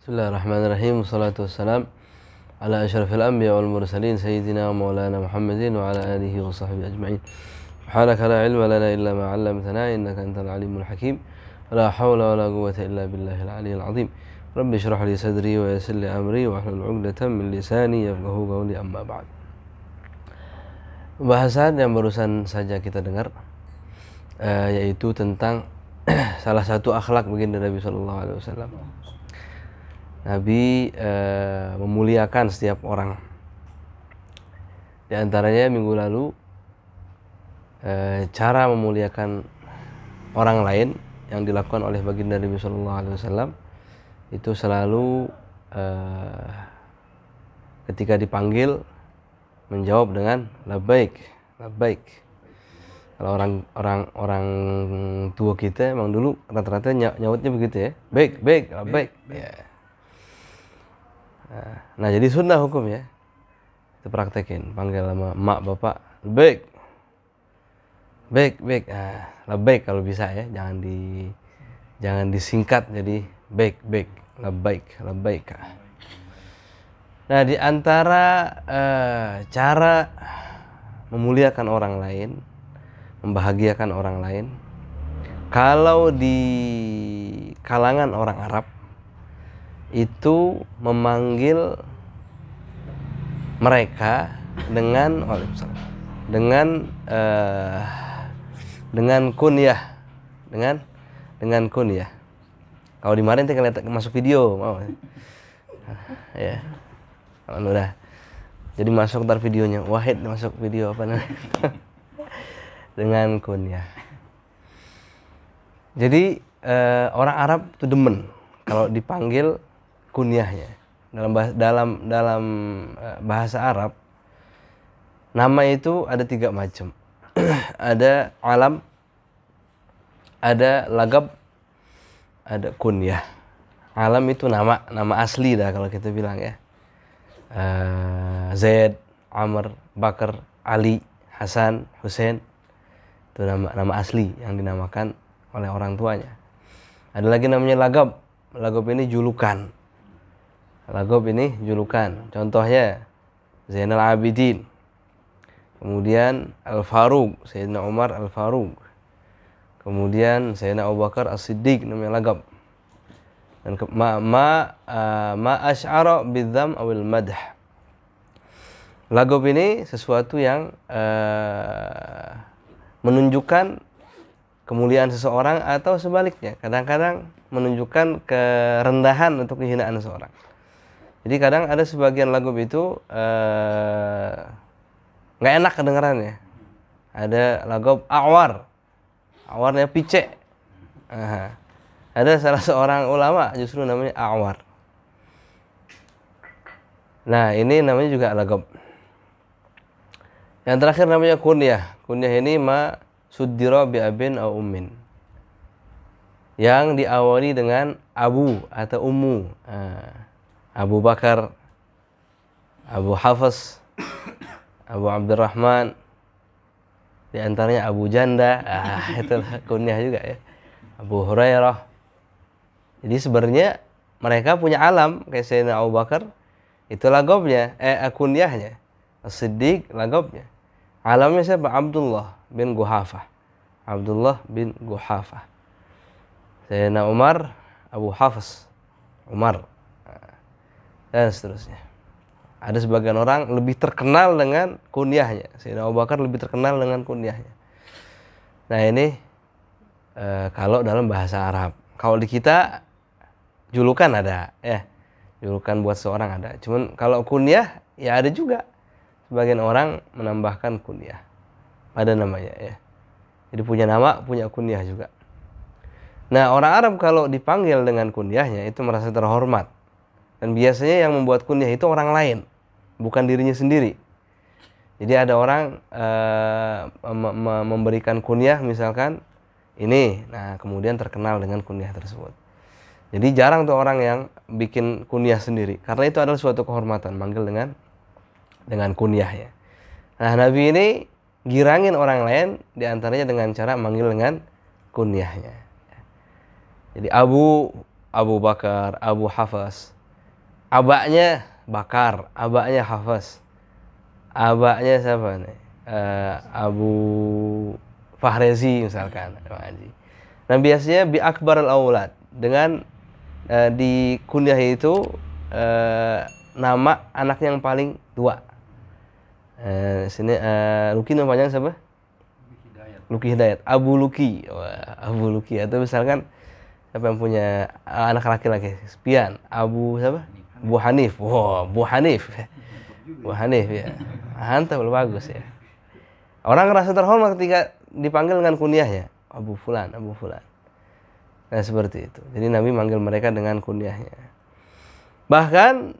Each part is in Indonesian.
Bismillahirrahmanirrahim. Wassalatu wassalam ala asyrafil anbiya wal mursalin sayyidina wa maulana Muhammadin wa ala alihi wa sahbihi ajma'in. Subhanaka la ilma lana illa ma 'allamtana innaka antal alimul hakim. La haula wala quwwata illa billahil aliyyil azim. Rabbi shrah li sadri wa yassir li amri wa hlul 'uqdatam min lisani yafqahu qawli, amma ba'd. Bahasan yang barusan saja kita dengar yaitu tentang salah satu akhlak baginda Nabi sallallahu alaihi wasallam. Nabi memuliakan setiap orang. Di antaranya minggu lalu cara memuliakan orang lain yang dilakukan oleh baginda Nabi sallallahu alaihi wasallam itu selalu ketika dipanggil menjawab dengan labbaik, labbaik. Kalau orang tua kita emang dulu rata-rata nyautnya begitu ya. Baik, baik, labbaik. Ya. Nah, jadi sunnah hukum ya. Kita praktekin, panggil sama mak bapak, baik. Baik, baik. Labbaik kalau bisa ya, jangan disingkat jadi baik, baik, labbaik, labbaik. Nah, di antara cara memuliakan orang lain, membahagiakan orang lain, kalau di kalangan orang Arab itu memanggil mereka dengan kunyah, dengan kunyah. Kalau di kemarin kita lihat masuk video, mau ya, udah. Jadi masuk ntar videonya, Wahid masuk video apa namanya? Dengan kunyah. Jadi orang Arab itu demen kalau dipanggil kunyahnya. Dalam bahasa Arab, nama itu ada 3 macam. Ada alam, ada lagab, ada kunyah. Alam itu nama asli dah kalau kita bilang ya. Zaid, Amr, Bakar, Ali, Hasan, Hussein, itu nama asli yang dinamakan oleh orang tuanya. Ada lagi namanya lagab. Lagab ini julukan. Lagab ini julukan. Contohnya Zainal Abidin. Kemudian Al-Faruq, Sayyidina Umar Al-Faruq. Kemudian Sayyidina Abu Bakar As-Siddiq, namanya lagab. Dan ma asy'ara bidzam awil madh. Lagab ini sesuatu yang menunjukkan kemuliaan seseorang atau sebaliknya. Kadang-kadang menunjukkan kerendahan atau kehinaan seseorang. Jadi kadang ada sebagian lagab itu nggak enak kedengarannya. Ada lagab awar, awarnya picek. Ada salah seorang ulama justru namanya awar. Nah, ini namanya juga lagab. Yang terakhir namanya kunyah. Kunyah ini ma suddira bi abin au ummin, yang diawali dengan abu atau ummu. Abu Bakar, Abu Hafs, Abu Abdurrahman, di antaranya Abu Janda. Itulah kunyah juga ya. Abu Hurairah. Jadi sebenarnya mereka punya alam kayak Sayyidina Abu Bakar, itu lagabnya, kunyahnya. As-Siddiq lagabnya. Alamnya siapa? Abdullah bin Quhafah. Abdullah bin Quhafah. Sayyidina Umar, Abu Hafs, Umar, dan seterusnya. Ada sebagian orang lebih terkenal dengan kunyahnya. Sayyidina Abu Bakar lebih terkenal dengan kunyahnya. Nah, ini kalau dalam bahasa Arab. Kalau di kita julukan ada, ya. Julukan buat seorang ada. Cuman kalau kunyah ya ada juga. Sebagian orang menambahkan kunyah pada namanya ya. Jadi punya nama, punya kunyah juga. Nah, orang Arab kalau dipanggil dengan kunyahnya itu merasa terhormat. Dan biasanya yang membuat kunyah itu orang lain, bukan dirinya sendiri. Jadi ada orang memberikan kunyah misalkan ini, nah kemudian terkenal dengan kunyah tersebut. Jadi jarang tuh orang yang bikin kunyah sendiri, karena itu adalah suatu kehormatan, manggil dengan kunyahnya. Nah, Nabi ini girangin orang lain diantaranya dengan cara manggil dengan kunyahnya. Jadi Abu Bakar, Abu Hafs, abaknya Bakar, abaknya Hafs, abaknya siapa nih? Abu Fahrezi misalkan. Nah biasanya bi akbar al aulad dengan di kunyah itu nama anak yang paling tua. Sini Luki namanya siapa? Luki Hidayat. Abu Luki. Wah, Abu Luki. Atau misalkan siapa yang punya anak laki-laki? Spian. Abu siapa? Bu Hanif. Wow, Bu Hanif. Bu Hanif ya. Mantap, bagus ya. Orang ngerasa terhormat ketika dipanggil dengan kunyahnya. Abu Fulan, Abu Fulan. Nah seperti itu. Jadi Nabi manggil mereka dengan kunyahnya. Bahkan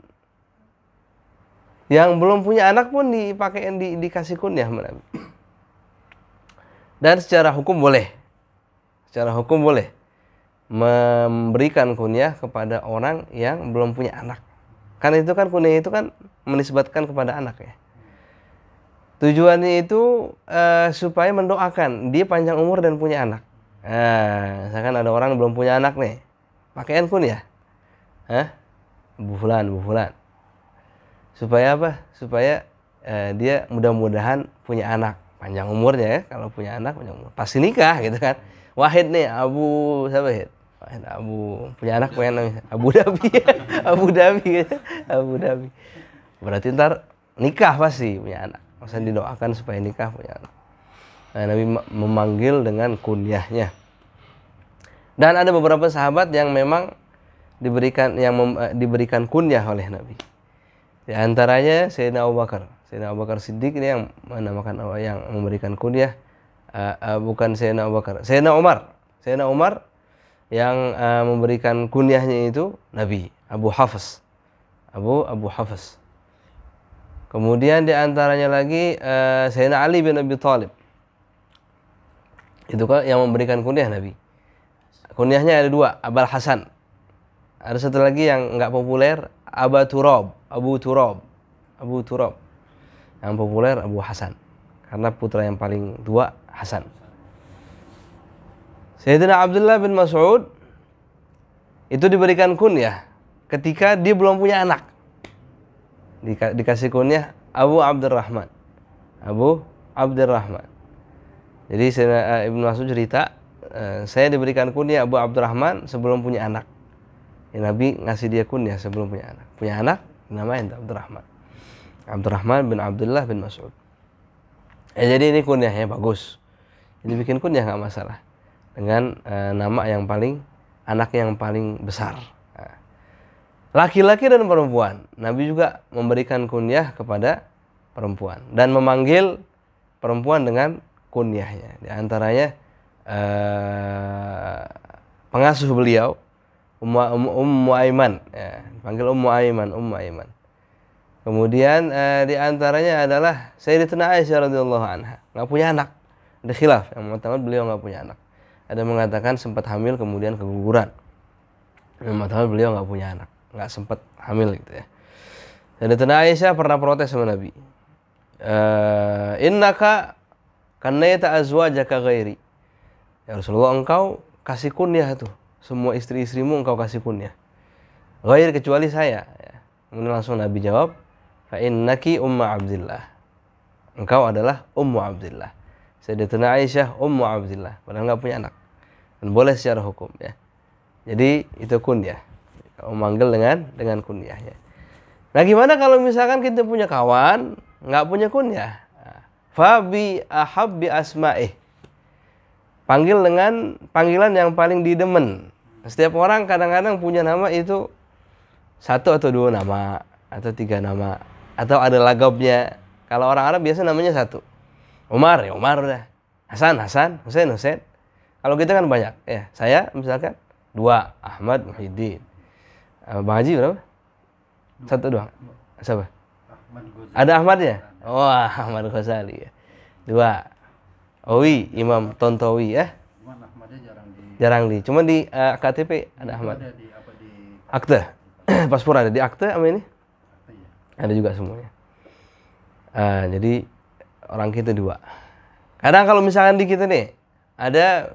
yang belum punya anak pun dikasih kunyah sama Nabi. Dan secara hukum boleh. Secara hukum boleh memberikan kunyah kepada orang yang belum punya anak. Karena itu kan kunyah itu kan menisbatkan kepada anak ya. Tujuannya itu supaya mendoakan dia panjang umur dan punya anak. Nah, misalkan ada orang belum punya anak nih, pakaian kunyah. Bu Fulan, Bu Fulan. Supaya apa? Supaya dia mudah-mudahan punya anak, panjang umurnya ya. Kalau punya anak panjang umur, pasti nikah gitu kan. Wahid nih, Abu siapa Wahid? Wahid Abu punya anak pengen namanya Abu Dhabi. Abu Dhabi gitu. Abu Dhabi. Berarti ntar nikah pasti punya anak. Masa didoakan supaya nikah punya anak. Nah, Nabi memanggil dengan kunyahnya. Dan ada beberapa sahabat yang memang diberikan kunyah oleh Nabi. Di antaranya Sayyidina Abu Bakar. Sayyidina Abu Bakar Siddiq ini yang menamakan yang memberikan kunyah. Bukan Sayyidina Abu Bakar. Sayyidina Umar. Sayyidina Umar yang memberikan kunyahnya itu Nabi. Abu Hafs. Abu Hafs. Kemudian di antaranya lagi Sayyidina Ali bin Abi Thalib. Itu kan yang memberikan kunyah Nabi. Kunyahnya ada dua, Abul Hasan. Ada satu lagi yang enggak populer, Abu Turab. Yang populer Abu Hasan. Karena putra yang paling tua Hasan. Sayyidina Abdullah bin Mas'ud itu diberikan kunyah ketika dia belum punya anak. Dikasih kunyah Abu Abdurrahman. Jadi Sayyidina Ibnu Mas'ud cerita, saya diberikan kunyah Abu Abdurrahman sebelum punya anak. Ya, Nabi ngasih dia kunyah sebelum punya anak. Punya anak namanya Abdurrahman. Abdurrahman bin Abdullah bin Mas'ud. Jadi ini kunyahnya bagus. Jadi bikin kunyah nggak masalah. Dengan nama yang paling, anak yang paling besar. Laki-laki dan perempuan. Nabi juga memberikan kunyah kepada perempuan. Dan memanggil perempuan dengan kunyahnya. Di antaranya pengasuh beliau Ummu Aiman, ya, dipanggil Ummu Aiman. Kemudian di antaranya adalah Sayyidatuna Aisyah radhiyallahu anha, nggak punya anak. Ada khilaf, yang mengatakan beliau nggak punya anak. Ada yang mengatakan sempat hamil kemudian keguguran. Yang mengatakan beliau nggak punya anak, nggak sempat hamil gitu ya. Sayyidatuna Aisyah pernah protes sama Nabi. Innaka kannaita azwajaka ghairi. Ya Rasulullah, engkau kasih kunyah tuh. Semua istri-istrimu engkau kasih kunyah. Ghair kecuali saya. Ya. Kemudian langsung Nabi jawab, fa innaki ummu Abdillah. Engkau adalah Ummu Abdillah. Sayyidatuna Aisyah Ummu Abdillah. Padahal enggak punya anak. Dan boleh secara hukum ya. Jadi itu kunyah. Kau manggil dengan kunyahnya. Nah gimana kalau misalkan kita punya kawan enggak punya kunyah? Fa bi ahabbi asma'ih. Panggil dengan panggilan yang paling didemen. Setiap orang kadang-kadang punya nama itu satu atau dua nama, atau tiga nama, atau ada lagabnya. Kalau orang Arab biasa namanya satu. Umar, ya Umar udah. Hasan, Husain. Kalau kita kan banyak. Ya, saya misalkan dua, Ahmad, Muhyiddin. Bang Haji berapa? Satu doang. Siapa? Ada Ahmadnya? Wah, Ahmad Ghazali ya. Dua. Owi, Imam Tontowi ya. Jarang di. Cuma di KTP ada Ahmad. Ada di akte. Paspor ada di akte sama ini. Ada juga semuanya. Jadi orang kita dua. Kadang kalau misalkan di kita nih,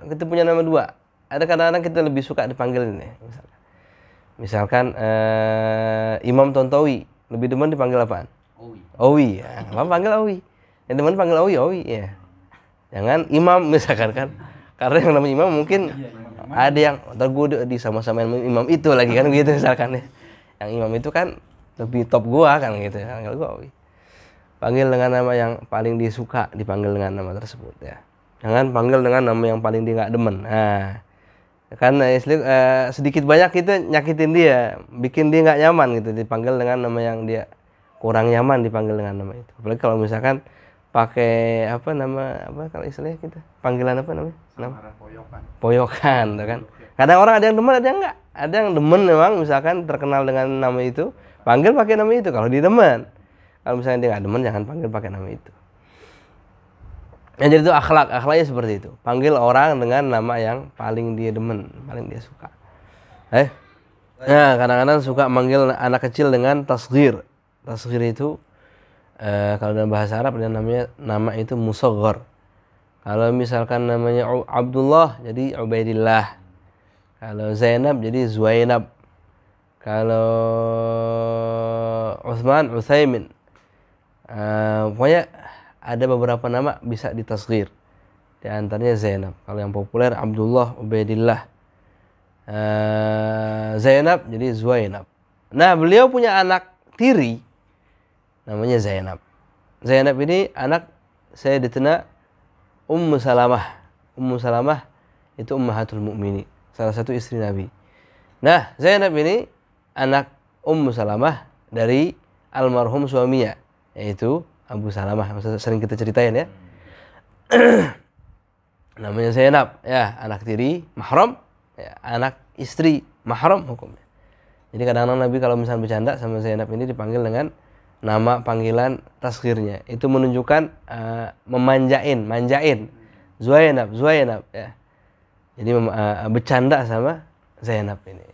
kita punya nama dua. Ada kadang-kadang kita lebih suka dipanggil ini. Misalkan. Misalkan Imam Tontowi lebih demen dipanggil apaan? Owi. Ya, apa panggil Owi? Yang demen panggil Owi ya. Jangan Imam misalkan kan. Karena yang namanya Imam mungkin ada yang ntar gue di sama-sama Imam itu lagi kan gitu misalkan ya. Yang Imam itu kan lebih top gua kan gitu ya. Panggil gua Owi. Panggil dengan nama yang paling disuka, dipanggil dengan nama tersebut ya. Jangan panggil dengan nama yang paling dia nggak demen. Nah, kan sedikit banyak kita nyakitin dia, bikin dia nggak nyaman gitu, dipanggil dengan nama yang dia kurang nyaman dipanggil dengan nama itu. Apalagi kalau misalkan pakai apa kalau istilahnya kita panggilan apa namanya? Poyokan, kan? Kadang orang ada yang demen, ada yang enggak. Ada yang demen memang misalkan terkenal dengan nama itu, panggil pakai nama itu kalau dia demen. Kalau misalnya dia nggak demen, jangan panggil pakai nama itu. Yang jadi itu akhlaknya seperti itu. Panggil orang dengan nama yang paling dia demen, paling dia suka. Nah, kadang-kadang suka manggil anak kecil dengan tasghir. Tasghir itu kalau dalam bahasa Arab ada nama itu musaghar. Kalau misalkan namanya Abdullah jadi Ubaidillah. Kalau Zainab jadi Zuainab. Kalau Utsman Utsaimin. Pokoknya ada beberapa nama bisa ditasghir. Di antaranya Zainab. Kalau yang populer Abdullah, Ubaidillah. Zainab jadi Zuainab. Nah, beliau punya anak tiri namanya Zainab. Zainab ini anak Sayyidatina Ummu Salamah. Ummu Salamah itu Ummahatul Mukminin, salah satu istri Nabi. Nah, Zainab ini anak Ummu Salamah dari almarhum suaminya, yaitu Abu Salamah, sering kita ceritain ya. Namanya Zainab, ya, anak tiri mahram, ya, anak istri mahram hukumnya. Jadi kadang-kadang Nabi kalau misalnya bercanda sama Zainab ini dipanggil dengan nama panggilan tasghirnya. Itu menunjukkan manjain. Zuainab ya. Jadi bercanda sama Zainab ini.